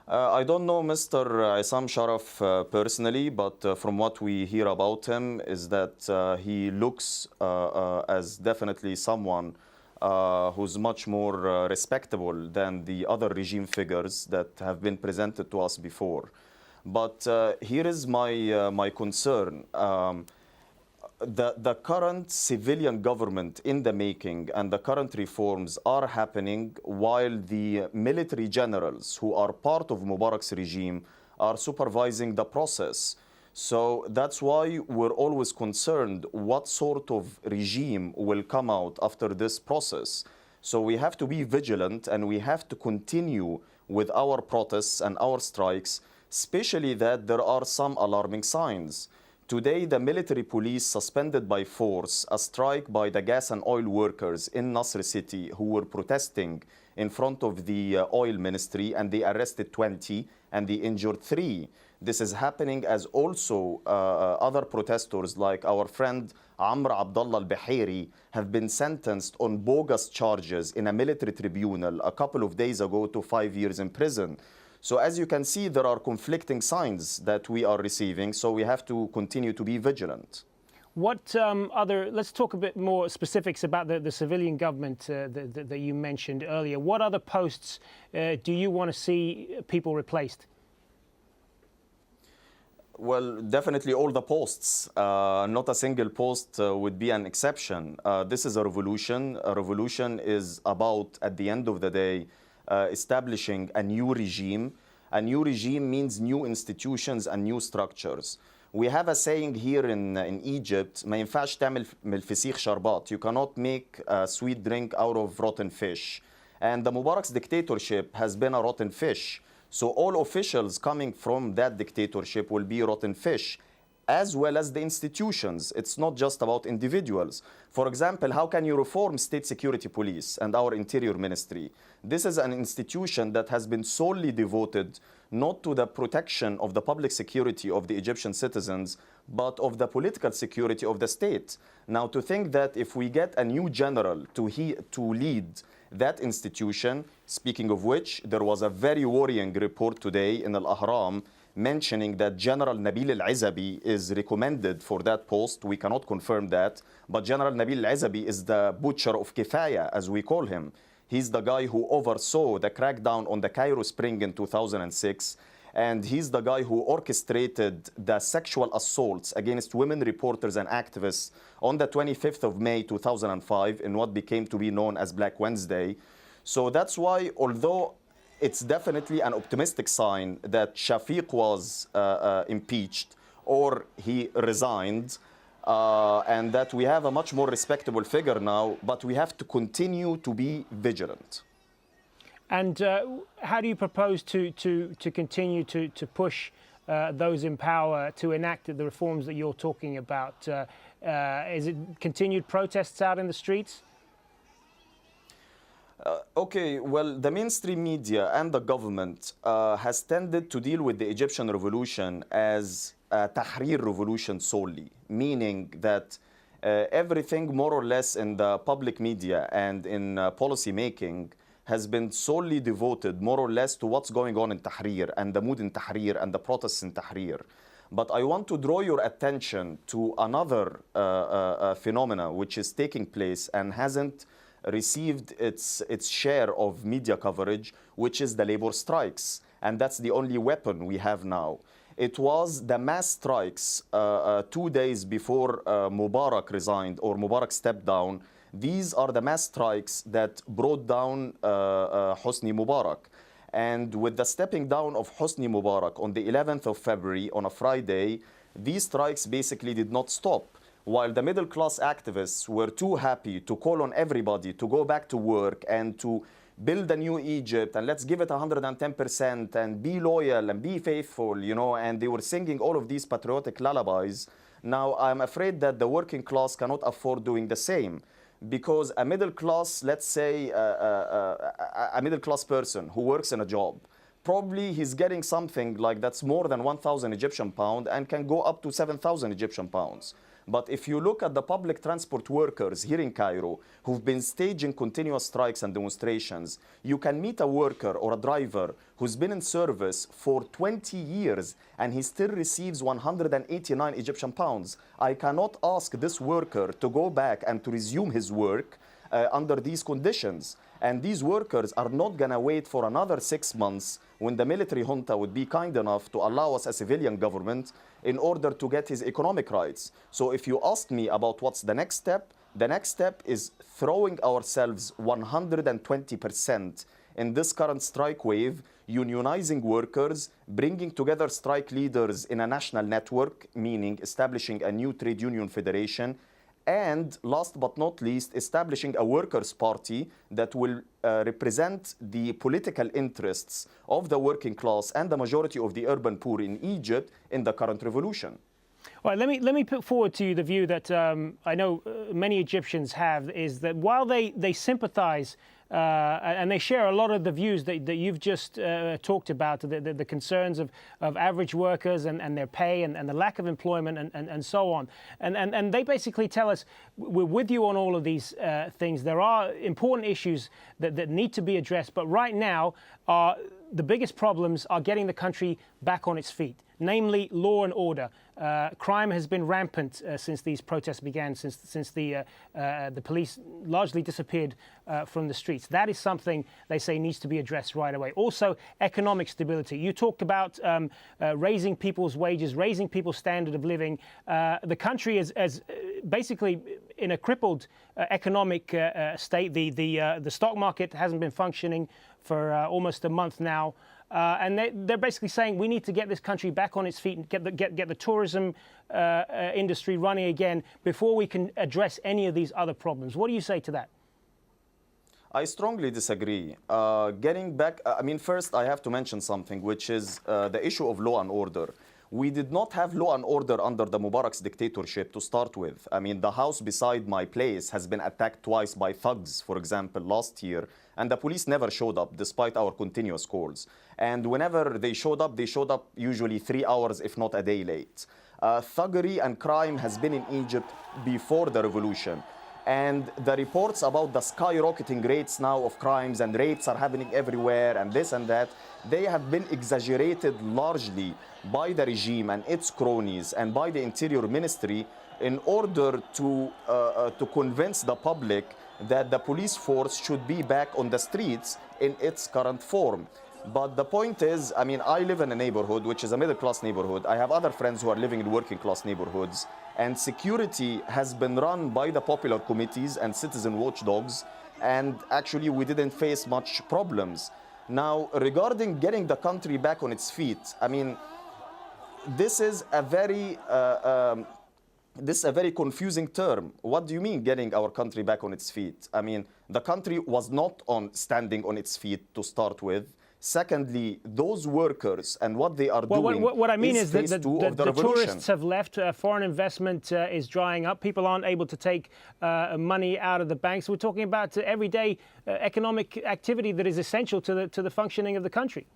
I don't know Mr. Isam Sharaf personally, but from what we hear about him is that he looks as definitely someone who's much more respectable than the other regime figures that have been presented to us before. But here is my concern. The current civilian government in the making and the current reforms are happening while the military generals who are part of Mubarak's regime are supervising the process. So that's why we're always concerned what sort of regime will come out after this process. So we have to be vigilant and we have to continue with our protests and our strikes, especially that there are some alarming signs. Today, the military police suspended by force a strike by the gas and oil workers in Nasr City who were protesting in front of the oil ministry, and they arrested 20 and they injured 3. This is happening as also other protesters like our friend Amr Abdullah al-Bahiri have been sentenced on bogus charges in a military tribunal a couple of days ago to 5 years in prison. So as you can see, there are conflicting signs that we are receiving, so we have to continue to be vigilant. What let's talk a bit more specifics about the civilian government that you mentioned earlier. What other posts do you want to see people replaced? Well, definitely all the posts. Not a single post would be an exception. This is a revolution. A revolution is about, at the end of the day, establishing a new regime. A new regime means new institutions and new structures. We have a saying here in Egypt, ما ينفعش تعمل من الفسيخ شربات. You cannot make a sweet drink out of rotten fish. And the Mubarak's dictatorship has been a rotten fish. So all officials coming from that dictatorship will be rotten fish, as well as the institutions. It's not just about individuals. For example, how can you reform State Security Police and our Interior Ministry? This is an institution that has been solely devoted not to the protection of the public security of the Egyptian citizens, but of the political security of the state. Now, to think that if we get a new general to lead that institution, speaking of which, there was a very worrying report today in Al-Ahram mentioning that General Nabil Al-Izabi is recommended for that post. We cannot confirm that, but General Nabil Al-Izabi is the butcher of Kifaya, as we call him. He's the guy who oversaw the crackdown on the Cairo Spring in 2006, and he's the guy who orchestrated the sexual assaults against women reporters and activists on the 25th of May 2005 in what became to be known as Black Wednesday. So that's why, although it's definitely an optimistic sign that Shafiq was impeached or he resigned, and that we have a much more respectable figure now, but we have to continue to be vigilant. And how do you propose to continue to push those in power to enact the reforms that you're talking about? Is it continued protests out in the streets? Okay, well, the mainstream media and the government has tended to deal with the Egyptian revolution as a Tahrir revolution solely, meaning that everything more or less in the public media and in policy making has been solely devoted more or less to what's going on in Tahrir and the mood in Tahrir and the protests in Tahrir. But I want to draw your attention to another phenomena which is taking place and hasn't received its share of media coverage, which is the labor strikes. And that's the only weapon we have now. It was the mass strikes 2 days before Mubarak resigned or Mubarak stepped down. These are the mass strikes that brought down Hosni Mubarak. And with the stepping down of Hosni Mubarak on the 11th of February, on a Friday, these strikes basically did not stop. While the middle-class activists were too happy to call on everybody to go back to work and to build a new Egypt and let's give it 110% and be loyal and be faithful, you know, and they were singing all of these patriotic lullabies. Now, I'm afraid that the working class cannot afford doing the same, because a middle class, let's say a middle class person who works in a job, probably he's getting something like that's more than 1,000 Egyptian pound and can go up to 7,000 Egyptian pounds. But if you look at the public transport workers here in Cairo who've been staging continuous strikes and demonstrations, you can meet a worker or a driver who's been in service for 20 years and he still receives 189 Egyptian pounds. I cannot ask this worker to go back and to resume his work under these conditions. And these workers are not going to wait for another 6 months when the military junta would be kind enough to allow us a civilian government in order to get his economic rights. So if you ask me about what's the next step is throwing ourselves 120% in this current strike wave, unionizing workers, bringing together strike leaders in a national network, meaning establishing a new trade union federation, and last but not least, establishing a workers' party that will represent the political interests of the working class and the majority of the urban poor in Egypt in the current revolution. All right, let me put forward to you the view that I know many Egyptians have, is that while they sympathize and they share a lot of the views that you've just talked about, the concerns of average workers and their pay and the lack of employment and so on. And they basically tell us, we're with you on all of these things. There are important issues that need to be addressed. But right now, the biggest problems are getting the country back on its feet, namely law and order. Crime has been rampant since these protests began, since the police largely disappeared from the streets. That is something they say needs to be addressed right away. Also, economic stability. You talked about raising people's wages, raising people's standard of living. The country is basically in a crippled economic state. The stock market hasn't been functioning for almost a month now. And they're basically saying we need to get this country back on its feet and get the tourism industry running again before we can address any of these other problems. What do you say to that? I strongly disagree. Getting back, first I have to mention something, which is the issue of law and order. We did not have law and order under the Mubarak's dictatorship to start with. The house beside my place has been attacked twice by thugs, for example, last year, and the police never showed up despite our continuous calls. And whenever they showed up usually 3 hours, if not a day late. Thuggery and crime has been in Egypt before the revolution. And the reports about the skyrocketing rates now of crimes and rapes are happening everywhere and this and that, they have been exaggerated largely by the regime and its cronies and by the Interior Ministry in order to convince the public that the police force should be back on the streets in its current form. But the point is, I live in a neighborhood which is a middle-class neighborhood. I have other friends who are living in working-class neighborhoods. And security has been run by the popular committees and citizen watchdogs. And actually, we didn't face much problems. Now, regarding getting the country back on its feet, this is a very confusing term. What do you mean getting our country back on its feet? The country was not standing on its feet to start with. Secondly, those workers and what they are doing. What I mean is that the tourists have left. Foreign investment is drying up. People aren't able to take money out of the banks. We're talking about everyday economic activity that is essential to the functioning of the country.